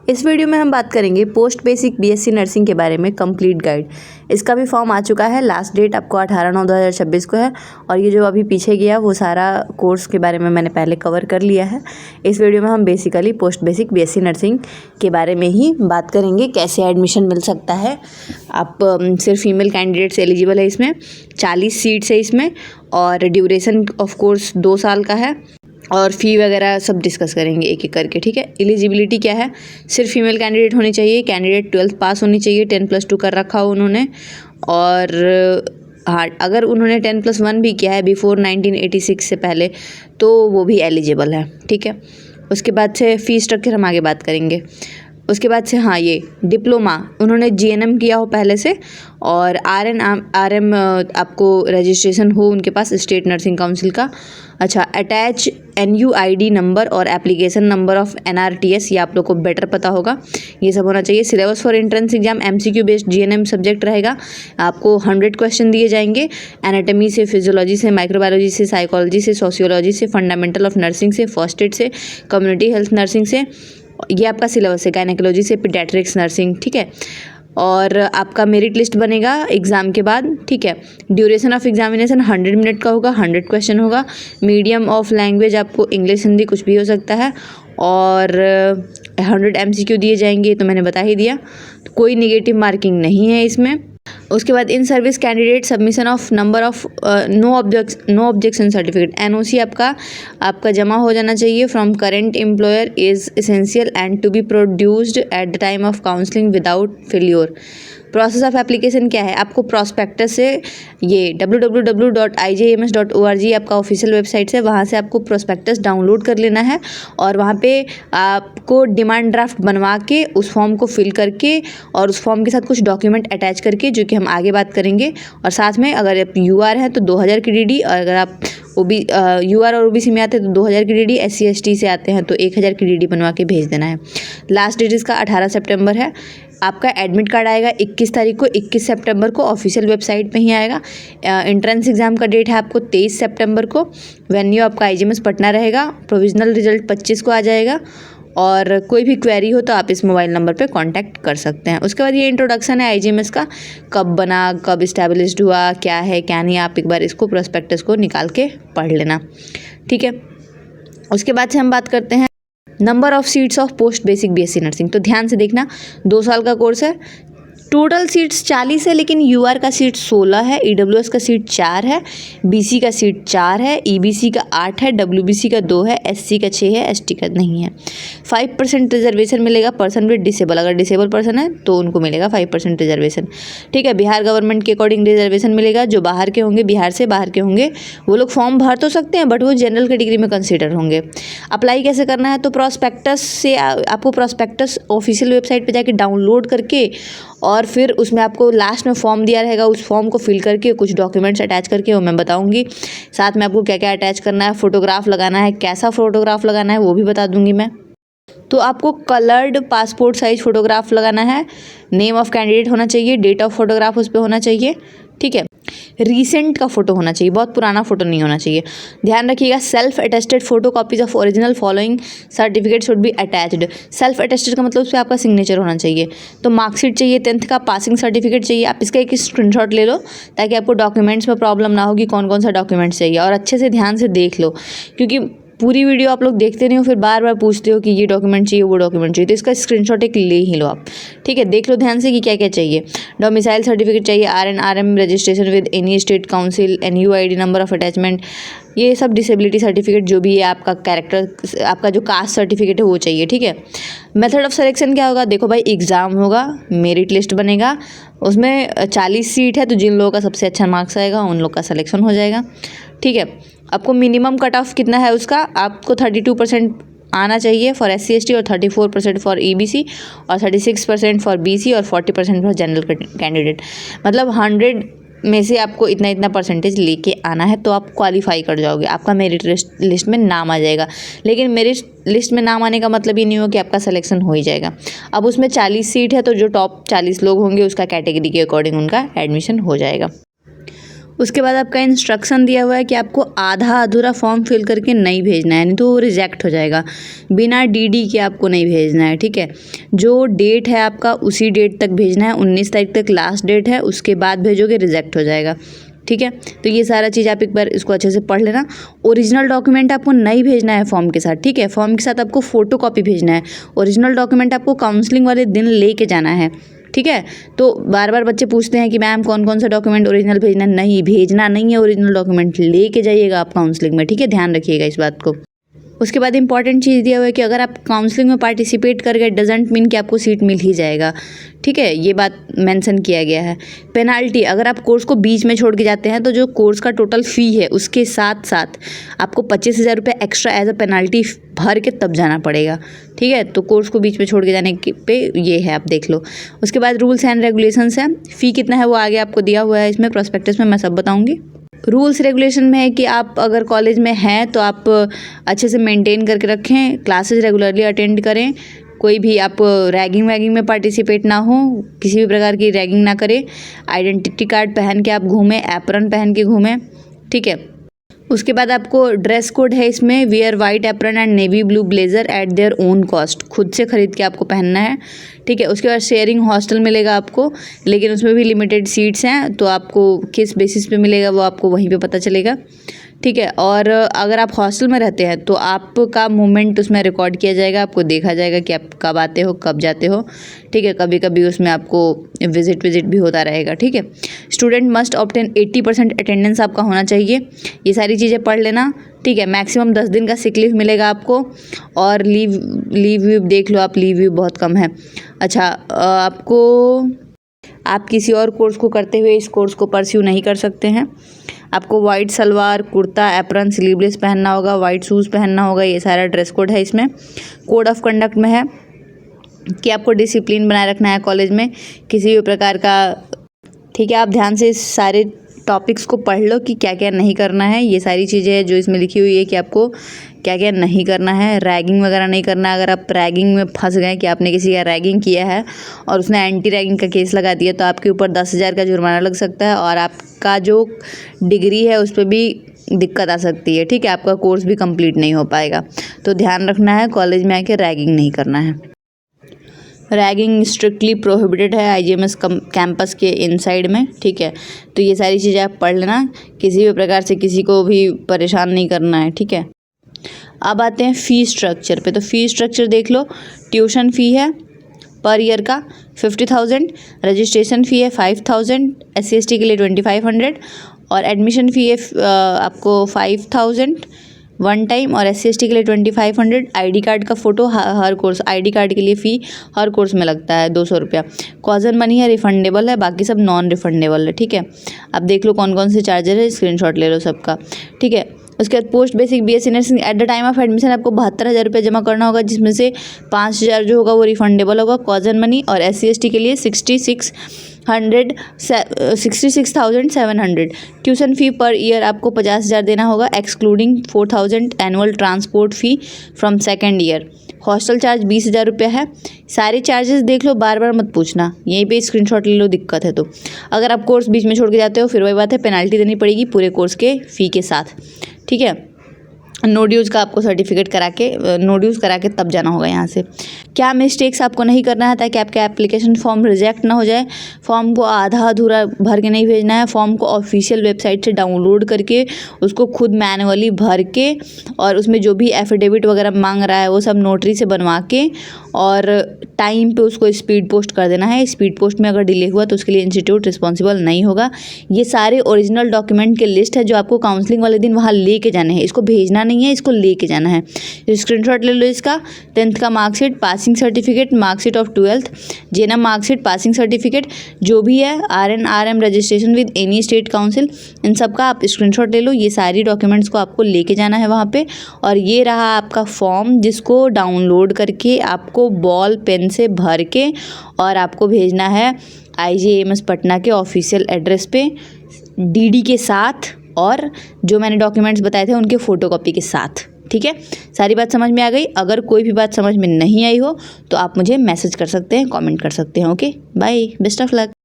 इस वीडियो में हम बात करेंगे पोस्ट बेसिक बीएससी नर्सिंग के बारे में कंप्लीट गाइड। इसका भी फॉर्म आ चुका है, लास्ट डेट आपको 18/9/2026 को है। और ये जो अभी पीछे गया वो सारा कोर्स के बारे में मैंने पहले कवर कर लिया है। इस वीडियो में हम basically post basic BSc nursing के बारे में ही बात करेंगे, कैसे एडमिशन मिल सकता है। आप सिर्फ फीमेल कैंडिडेट्स एलिजिबल है इसमें, 40 सीट्स है इसमें, और ड्यूरेशन ऑफ कोर्स 2 साल का है। और फ़ी वगैरह सब डिस्कस करेंगे एक एक करके, ठीक है। एलिजिबिलिटी क्या है, सिर्फ फीमेल कैंडिडेट होनी चाहिए, कैंडिडेट 12th पास होनी चाहिए, 10+2 कर रखा हो उन्होंने। और हाँ, अगर उन्होंने 10+1 भी किया है बिफोर 1986 से पहले तो वो भी एलिजिबल है, ठीक है। उसके बाद से फ़ी स्ट्रक्चर हम आगे बात करेंगे। उसके बाद से हाँ, ये डिप्लोमा उन्होंने जीएनएम किया हो पहले से, और आरएम आपको रजिस्ट्रेशन हो उनके पास स्टेट नर्सिंग काउंसिल का। अच्छा, अटैच NUID नंबर और एप्लीकेशन नंबर ऑफ NRTS, ये आप लोग को बेटर पता होगा, ये सब होना चाहिए। Syllabus for entrance exam MCQ based GNM subject रहेगा। आपको 100 क्वेश्चन दिए जाएंगे, एनाटमी से, फिजियोलॉजी से, माइक्रोबायोलॉजी से, साइकोलॉजी से, सोशियोलॉजी से, फंडामेंटल ऑफ नर्सिंग से, फर्स्ट एड से, कम्युनिटी हेल्थ नर्सिंग से। ये आपका सिलेबस है, गायनेकोलॉजी से, पीडियाट्रिक्स नर्सिंग, ठीक है। और आपका मेरिट लिस्ट बनेगा एग्ज़ाम के बाद, ठीक है। ड्यूरेशन ऑफ एग्जामिनेशन 100 मिनट का होगा, 100 क्वेश्चन होगा। मीडियम ऑफ लैंग्वेज आपको इंग्लिश हिंदी कुछ भी हो सकता है, और 100 MCQ दिए जाएंगे, तो मैंने बता ही दिया। तो कोई निगेटिव मार्किंग नहीं है इसमें। उसके बाद in service candidate submission of number of no objection certificate, NOC आपका जमा हो जाना चाहिए from current employer is essential and to be produced at the time of counselling without failure. Process of application क्या है, आपको प्रॉस्पेक्टस से, ये www.ijms.org आपका ऑफिशियल वेबसाइट है, वहाँ से आपको प्रोस्पेक्टस डाउनलोड कर लेना है। और वहाँ पे आपको डिमांड ड्राफ्ट बनवा के उस फॉर्म को फिल करके, और उस फॉर्म के साथ कुछ डॉक्यूमेंट अटैच करके, जो कि हम आगे बात करेंगे। और साथ में अगर आप UR हैं तो 2000 की DD, और अगर आप UR और OBC में आते हैं तो 2000 की DD, SC ST से आते हैं तो 1000 की DD बनवा के भेज देना है। लास्ट डेट इसका 18 सितंबर है। आपका एडमिट कार्ड आएगा 21 तारीख को, 21 सितंबर को ऑफिशियल वेबसाइट पे ही आएगा। एंट्रेंस एग्जाम का डेट है आपको 23 सितंबर को। वेन्यू आपका IGMS पटना रहेगा। प्रोविजनल रिजल्ट 25 को आ जाएगा। और कोई भी क्वेरी हो तो आप इस मोबाइल नंबर पे कांटेक्ट कर सकते हैं। उसके बाद ये इंट्रोडक्शन है IGMS का, कब बना, कब इस्टेब्लिश्ड हुआ, क्या है क्या नहीं, आप एक बार इसको प्रोस्पेक्टस को निकाल के पढ़ लेना, ठीक है। उसके बाद से हम बात करते हैं number of seats of post basic BSc nursing. तो ध्यान से देखना, 2 साल का कोर्स है। टोटल सीट्स 40 है, लेकिन UR का सीट 16 है, EWS का सीट 4 है, BC का सीट 4 है, EBC का 8 है, WBC का 2 है, SC का 6 है, ST का नहीं है। 5% रिजर्वेशन मिलेगा पर्सन विद डिसेबल, अगर डिसेबल पर्सन है तो उनको मिलेगा 5% रिजर्वेशन, ठीक है। बिहार गवर्नमेंट के अकॉर्डिंग रिजर्वेशन मिलेगा। जो बाहर के होंगे, बिहार से बाहर के होंगे, वो लोग फॉर्म भर तो सकते हैं, बट वो जनरल कैटेगरी में कंसिडर होंगे। अप्लाई कैसे करना है, तो प्रॉस्पेक्टस से आपको प्रॉस्पेक्टस ऑफिशियल वेबसाइट पर जाके डाउनलोड करके, और फिर उसमें आपको लास्ट में फॉर्म दिया रहेगा, उस फॉर्म को फिल करके कुछ डॉक्यूमेंट्स अटैच करके, वो मैं बताऊंगी। साथ में आपको क्या क्या अटैच करना है, फोटोग्राफ लगाना है, कैसा फोटोग्राफ लगाना है वो भी बता दूंगी मैं। तो आपको कलर्ड पासपोर्ट साइज फोटोग्राफ लगाना है, नेम ऑफ कैंडिडेट होना चाहिए, डेट ऑफ फोटोग्राफ उस पर होना चाहिए, ठीक है। रीसेंट का फोटो होना चाहिए, बहुत पुराना फोटो नहीं होना चाहिए। ध्यान रखिएगा, self attested photo copies of original following certificate should be attached. Self attested का मतलब उस पर आपका सिग्नेचर होना चाहिए। तो मार्कशीट चाहिए, 10th का पासिंग सर्टिफिकेट चाहिए। आप इसका एक स्क्रीनशॉट ले लो, ताकि आपको डॉक्यूमेंट्स में प्रॉब्लम ना होगी, कौन कौन सा डॉक्यूमेंट्स चाहिए। और अच्छे से ध्यान से देख लो, क्योंकि पूरी वीडियो आप लोग देखते नहीं हो, फिर बार बार पूछते हो कि ये डॉक्यूमेंट चाहिए, वो डॉक्यूमेंट चाहिए, तो इसका स्क्रीनशॉट एक ले ही लो आप, ठीक है। देख लो ध्यान से कि क्या क्या चाहिए। डोमिसाइल सर्टिफिकेट चाहिए, RN/RM registration with any state council, NUID number of attachment, ये सब डिसेबिलिटी सर्टिफिकेट जो भी है, आपका कैरेक्टर, आपका जो कास्ट सर्टिफिकेट है वो चाहिए, ठीक है। मेथड ऑफ सिलेक्शन क्या होगा, देखो भाई, एग्ज़ाम होगा, मेरिट लिस्ट बनेगा, उसमें 40 सीट है, तो जिन लोगों का सबसे अच्छा मार्क्स आएगा उन लोग का सिलेक्शन हो जाएगा, ठीक है। आपको मिनिमम कट ऑफ कितना है उसका, आपको 32% आना चाहिए फॉर SC ST, और 34% फॉर EBC, और 36% फॉर BC, और 40% फॉर जनरल कैंडिडेट। मतलब 100 में से आपको इतना इतना परसेंटेज लेके आना है, तो आप क्वालिफाई कर जाओगे, आपका मेरिट लिस्ट में नाम आ जाएगा। लेकिन मेरिट लिस्ट में नाम आने का मतलब ये नहीं हो कि आपका सिलेक्शन हो ही जाएगा। अब उसमें 40 सीट है, तो जो टॉप 40 लोग होंगे उसका कैटेगरी के अकॉर्डिंग उनका एडमिशन हो जाएगा। उसके बाद आपका इंस्ट्रक्शन दिया हुआ है कि आपको आधा अधूरा फॉर्म फिल करके नहीं भेजना है, नहीं तो वो रिजेक्ट हो जाएगा। बिना DD के आपको नहीं भेजना है, ठीक है। जो डेट है आपका उसी डेट तक भेजना है, 19 तारीख तक लास्ट डेट है, उसके बाद भेजोगे रिजेक्ट हो जाएगा, ठीक है। तो ये सारा चीज़ आप एक बार इसको अच्छे से पढ़ लेना। ओरिजिनल डॉक्यूमेंट आपको नहीं भेजना है फॉर्म के साथ, ठीक है। फॉर्म के साथ आपको फ़ोटो कॉपी भेजना है। ओरिजिनल डॉक्यूमेंट आपको काउंसलिंग वाले दिन लेके जाना है, ठीक है। तो बार बार बच्चे पूछते हैं कि मैम कौन कौन सा डॉक्यूमेंट ओरिजिनल भेजना है, नहीं भेजना नहीं है, ओरिजिनल डॉक्यूमेंट लेके जाइएगा आप काउंसलिंग में, ठीक है। ध्यान रखिएगा इस बात को। उसके बाद इंपॉर्टेंट चीज़ दिया हुआ है कि अगर आप काउंसलिंग में पार्टिसिपेट कर गए डजेंट मीन कि आपको सीट मिल ही जाएगा, ठीक है। ये बात मेंशन किया गया है। पेनाल्टी, अगर आप कोर्स को बीच में छोड़ के जाते हैं तो जो कोर्स का टोटल फ़ी है उसके साथ साथ आपको 25,000 रुपये एक्स्ट्रा एज अ पेनाल्टी भर के तब जाना पड़ेगा, ठीक है। तो कोर्स को बीच में छोड़ के जाने पे ये है, आप देख लो। उसके बाद रूल्स एंड रेगुलेशंस है। फ़ी कितना है वो आगे आपको दिया हुआ है, इसमें प्रोस्पेक्टस में मैं सब बताऊँगी। रूल्स रेगुलेशन में है कि आप अगर कॉलेज में हैं तो आप अच्छे से मेंटेन करके रखें, क्लासेस रेगुलरली अटेंड करें, कोई भी आप रैगिंग वैगिंग में पार्टिसिपेट ना हो, किसी भी प्रकार की रैगिंग ना करें, आइडेंटिटी कार्ड पहन के आप घूमें, एप्रन पहन के घूमें, ठीक है। उसके बाद आपको ड्रेस कोड है इसमें, wear white apron and navy blue blazer eight their own cost, खुद से खरीद के आपको पहनना है, ठीक है। उसके बाद शेयरिंग हॉस्टल मिलेगा आपको, लेकिन उसमें भी लिमिटेड सीट्स हैं, तो आपको किस बेसिस पे मिलेगा वो आपको वहीं पे पता चलेगा, ठीक है। और अगर आप हॉस्टल में रहते हैं तो आपका मूवमेंट उसमें रिकॉर्ड किया जाएगा, आपको देखा जाएगा कि आप कब आते हो कब जाते हो, ठीक है। कभी कभी उसमें आपको विजिट भी होता रहेगा, ठीक है। स्टूडेंट मस्ट ऑब्टेन 80% अटेंडेंस आपका होना चाहिए। ये सारी चीज़ें पढ़ लेना, ठीक है। मैक्सिमम 10 दिन का सिक लीव मिलेगा आपको, और लीव देख लो आप, लीव बहुत कम है। अच्छा, आप किसी और कोर्स को करते हुए इस कोर्स को परस्यू नहीं कर सकते हैं। आपको white salwar kurta apron sleeveless पहनना होगा, वाइट शूज़ पहनना होगा, ये सारा ड्रेस कोड है इसमें। कोड ऑफ कंडक्ट में है कि आपको डिसिप्लिन बनाए रखना है कॉलेज में, किसी भी प्रकार का, ठीक है। आप ध्यान से इस सारे टॉपिक्स को पढ़ लो कि क्या क्या नहीं करना है। ये सारी चीज़ें हैं जो इसमें लिखी हुई है कि आपको क्या क्या नहीं करना है। रैगिंग वगैरह नहीं करना। अगर आप रैगिंग में फंस गए कि आपने किसी का रैगिंग किया है और उसने एंटी रैगिंग का केस लगा दिया तो आपके ऊपर 10,000 का जुर्माना लग सकता है, और आपका जो डिग्री है उस पर भी दिक्कत आ सकती है, ठीक है। आपका कोर्स भी कंप्लीट नहीं हो पाएगा। तो ध्यान रखना है, कॉलेज में आके रैगिंग नहीं करना है। रैगिंग स्ट्रिक्टली प्रोहिबिटेड है IGMS कैंपस के इनसाइड में, ठीक है। तो ये सारी चीज़ें आप पढ़ लेना, किसी भी प्रकार से किसी को भी परेशान नहीं करना है, ठीक है। अब आते हैं फ़ी स्ट्रक्चर पे। तो फ़ी स्ट्रक्चर देख लो। ट्यूशन फ़ी है पर ईयर का 50,000, रजिस्ट्रेशन फ़ी है 5,000, SC/ST के लिए 2,500, और एडमिशन फ़ी है आपको 5,000 वन टाइम, और SC/ST के लिए 2,500। ID कार्ड का फ़ोटो हर कोर्स, ID कार्ड के लिए फ़ी हर कोर्स में लगता है 200 रुपया। कॉजन मनी है, रिफंडेबल है, बाकी सब नॉन रिफंडेबल है, ठीक है। अब देख लो कौन कौन से चार्जर है, स्क्रीनशॉट ले लो सबका, ठीक है। उसके बाद post basic BSc nursing eight the time of admission आपको 72,000 रुपये जमा करना होगा, जिसमें से 5,000 जो होगा वो रिफंडेबल होगा कॉजन मनी, और SC/ST के लिए 66,700। ट्यूशन फ़ी पर ईयर आपको 50,000 देना होगा, excluding 4,000 annual transport fee from second year. Hostel charge 20,000 रुपये है। सारे चार्जेस देख लो, बार बार मत पूछना, यहीं पे स्क्रीनशॉट ले लो दिक्कत है तो। अगर आप कोर्स बीच में छोड़ के जाते हो फिर वही बात है, पेनाल्टी देनी पड़ेगी पूरे कोर्स के फ़ी के साथ, ठीक है। नो ड्यूज़ का आपको सर्टिफिकेट नो ड्यूज़ करा के तब जाना होगा यहाँ से। क्या मिस्टेक्स आपको नहीं करना है ताकि आपका एप्लीकेशन फॉर्म रिजेक्ट ना हो जाए। फॉर्म को आधा अधूरा भर के नहीं भेजना है, फॉर्म को ऑफिशियल वेबसाइट से डाउनलोड करके उसको खुद मैनुअली भर के, और उसमें जो भी एफिडेविट वगैरह मांग रहा है वो सब नोटरी से बनवा के, और टाइम पे उसको स्पीड पोस्ट कर देना है। स्पीड पोस्ट में अगर डिले हुआ तो उसके लिए इंस्टीट्यूट रिस्पॉन्सिबल नहीं होगा। ये सारे ओरिजिनल डॉक्यूमेंट के लिस्ट है जो आपको काउंसलिंग वाले दिन वहाँ लेके जाने हैं। इसको भेजना नहीं है, इसको लेके जाना है। स्क्रीनशॉट ले लो इसका। 10th का marksheet, passing certificate, marksheet of 12th, JNM marksheet, passing certificate, जो भी है, RN RM registration with any state council, इन सब का आप स्क्रीनशॉट ले लो। ये सारी डॉक्यूमेंट्स को आपको लेके जाना है वहाँ पे। और ये रहा आपका फॉर्म, जिसको डाउनलोड करके आपको बॉल पेन से भर के और आपको भेजना है IGMS पटना के ऑफिशियल एड्रेस पे DD के साथ, और जो मैंने डॉक्यूमेंट्स बताए थे उनके फ़ोटोकॉपी के साथ, ठीक है। सारी बात समझ में आ गई। अगर कोई भी बात समझ में नहीं आई हो तो आप मुझे मैसेज कर सकते हैं, कमेंट कर सकते हैं। Okay, bye, best of luck.